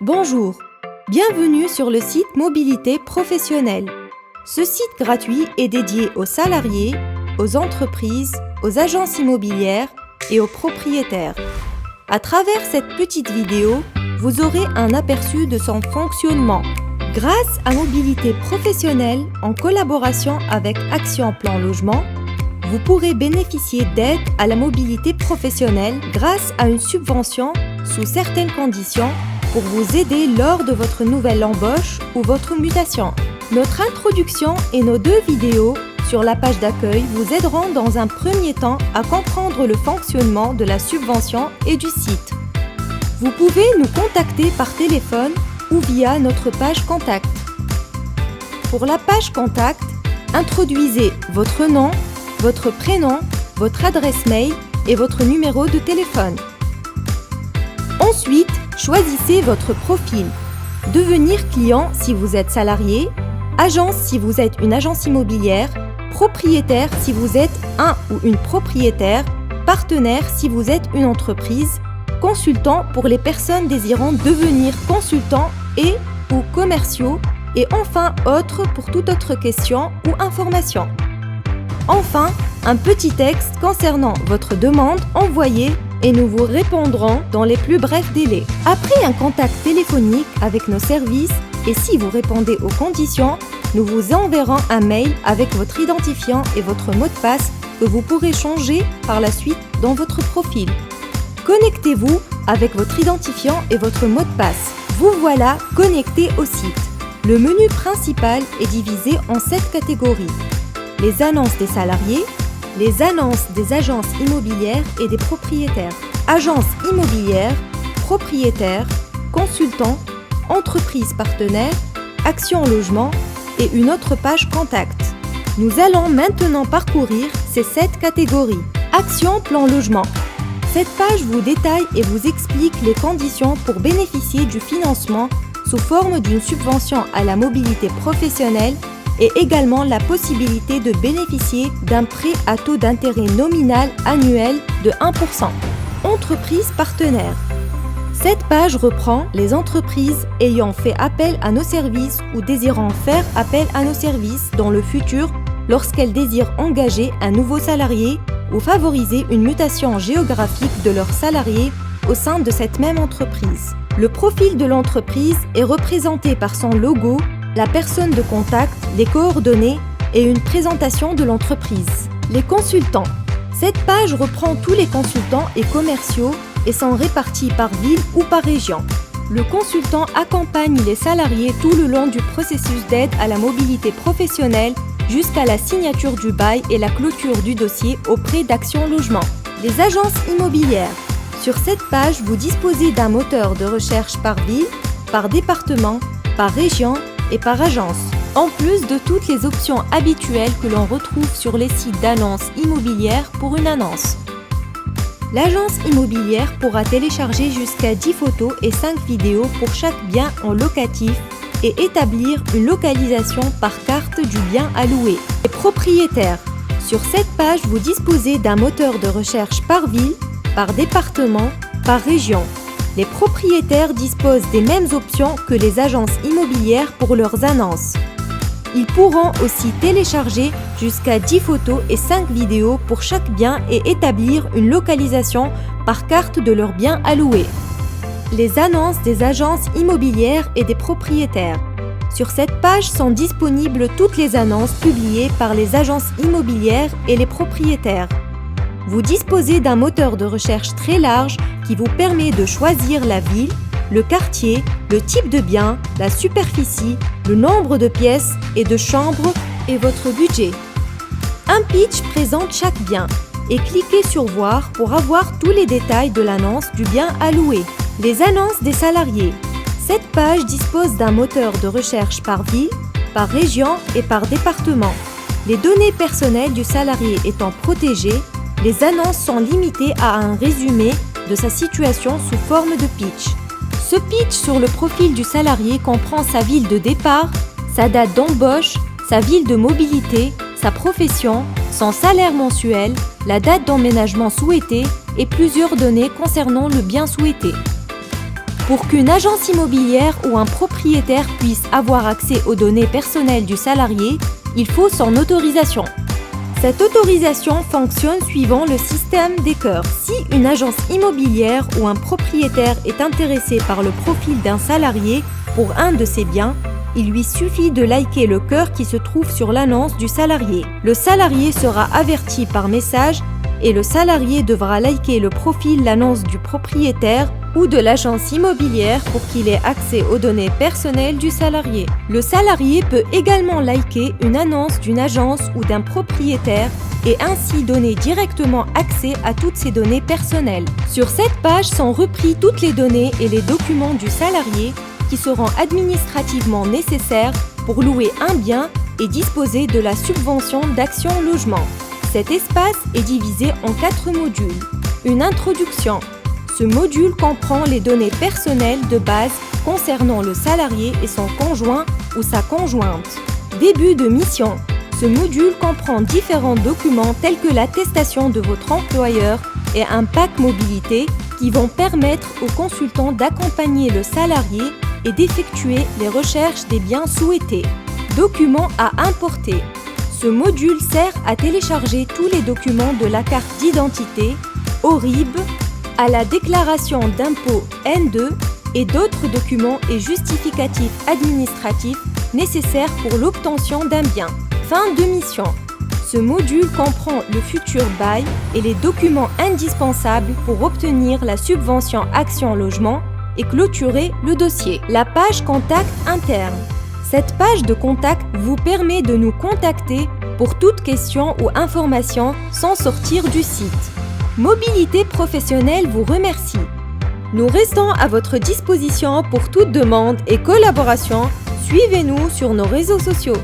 Bonjour, bienvenue sur le site Mobilité Professionnelle. Ce site gratuit est dédié aux salariés, aux entreprises, aux agences immobilières et aux propriétaires. À travers cette petite vidéo, vous aurez un aperçu de son fonctionnement. Grâce à Mobilité Professionnelle, en collaboration avec Action Plan Logement, vous pourrez bénéficier d'aide à la mobilité professionnelle grâce à une subvention sous certaines conditions pour vous aider lors de votre nouvelle embauche ou votre mutation. Notre introduction et nos 2 vidéos sur la page d'accueil vous aideront dans un premier temps à comprendre le fonctionnement de la subvention et du site. Vous pouvez nous contacter par téléphone ou via notre page Contact. Pour la page Contact, introduisez votre nom, votre prénom, votre adresse mail et votre numéro de téléphone. Ensuite, choisissez votre profil. Devenir client si vous êtes salarié, agence si vous êtes une agence immobilière, propriétaire si vous êtes un ou une propriétaire, partenaire si vous êtes une entreprise, consultant pour les personnes désirant devenir consultants et ou commerciaux, et enfin autre pour toute autre question ou information. Enfin, un petit texte concernant votre demande envoyée et nous vous répondrons dans les plus brefs délais. Après un contact téléphonique avec nos services et si vous répondez aux conditions, nous vous enverrons un mail avec votre identifiant et votre mot de passe que vous pourrez changer par la suite dans votre profil. Connectez-vous avec votre identifiant et votre mot de passe. Vous voilà connecté au site. Le menu principal est divisé en 7 catégories. Les annonces des salariés, les annonces des agences immobilières et des propriétaires, agences immobilières, propriétaires, consultants, entreprises partenaires, Action Logement et une autre page Contact. Nous allons maintenant parcourir ces 7 catégories. Action Plan Logement. Cette page vous détaille et vous explique les conditions pour bénéficier du financement sous forme d'une subvention à la mobilité professionnelle et également la possibilité de bénéficier d'un prêt à taux d'intérêt nominal annuel de 1%. Entreprises partenaires. Cette page reprend les entreprises ayant fait appel à nos services ou désirant faire appel à nos services dans le futur lorsqu'elles désirent engager un nouveau salarié ou favoriser une mutation géographique de leurs salariés au sein de cette même entreprise. Le profil de l'entreprise est représenté par son logo, la personne de contact, les coordonnées et une présentation de l'entreprise. Les consultants. Cette page reprend tous les consultants et commerciaux et sont répartis par ville ou par région. Le consultant accompagne les salariés tout le long du processus d'aide à la mobilité professionnelle jusqu'à la signature du bail et la clôture du dossier auprès d'Action Logement. Les agences immobilières. Sur cette page, vous disposez d'un moteur de recherche par ville, par département, par région et par agence, en plus de toutes les options habituelles que l'on retrouve sur les sites d'annonces immobilières pour une annonce. L'agence immobilière pourra télécharger jusqu'à 10 photos et 5 vidéos pour chaque bien en locatif et établir une localisation par carte du bien à louer. Les propriétaires. Sur cette page, vous disposez d'un moteur de recherche par ville, par département, par région. Les propriétaires disposent des mêmes options que les agences immobilières pour leurs annonces. Ils pourront aussi télécharger jusqu'à 10 photos et 5 vidéos pour chaque bien et établir une localisation par carte de leur bien à louer. Les annonces des agences immobilières et des propriétaires. Sur cette page sont disponibles toutes les annonces publiées par les agences immobilières et les propriétaires. Vous disposez d'un moteur de recherche très large qui vous permet de choisir la ville, le quartier, le type de bien, la superficie, le nombre de pièces et de chambres et votre budget. Un pitch présente chaque bien et cliquez sur Voir pour avoir tous les détails de l'annonce du bien à louer. Les annonces des salariés. Cette page dispose d'un moteur de recherche par ville, par région et par département. Les données personnelles du salarié étant protégées, les annonces sont limitées à un résumé de sa situation sous forme de pitch. Ce pitch sur le profil du salarié comprend sa ville de départ, sa date d'embauche, sa ville de mobilité, sa profession, son salaire mensuel, la date d'emménagement souhaitée et plusieurs données concernant le bien souhaité. Pour qu'une agence immobilière ou un propriétaire puisse avoir accès aux données personnelles du salarié, il faut son autorisation. Cette autorisation fonctionne suivant le système des cœurs. Si une agence immobilière ou un propriétaire est intéressé par le profil d'un salarié pour un de ses biens, il lui suffit de liker le cœur qui se trouve sur l'annonce du salarié. Le salarié sera averti par message et le salarié devra liker le profil, l'annonce du propriétaire ou de l'agence immobilière pour qu'il ait accès aux données personnelles du salarié. Le salarié peut également liker une annonce d'une agence ou d'un propriétaire et ainsi donner directement accès à toutes ces données personnelles. Sur cette page sont repris toutes les données et les documents du salarié qui seront administrativement nécessaires pour louer un bien et disposer de la subvention d'Action Logement. Cet espace est divisé en 4 modules. Une introduction. Ce module comprend les données personnelles de base concernant le salarié et son conjoint ou sa conjointe. Début de mission. Ce module comprend différents documents tels que l'attestation de votre employeur et un pack mobilité qui vont permettre aux consultants d'accompagner le salarié et d'effectuer les recherches des biens souhaités. Documents à importer. Ce module sert à télécharger tous les documents de la carte d'identité, ORIB, à la déclaration d'impôt N2 et d'autres documents et justificatifs administratifs nécessaires pour l'obtention d'un bien. Fin de mission. Ce module comprend le futur bail et les documents indispensables pour obtenir la subvention Action Logement et clôturer le dossier. La page Contact interne. Cette page de contact vous permet de nous contacter pour toute question ou information sans sortir du site. Mobilité Professionnelle vous remercie. Nous restons à votre disposition pour toute demande et collaboration. Suivez-nous sur nos réseaux sociaux.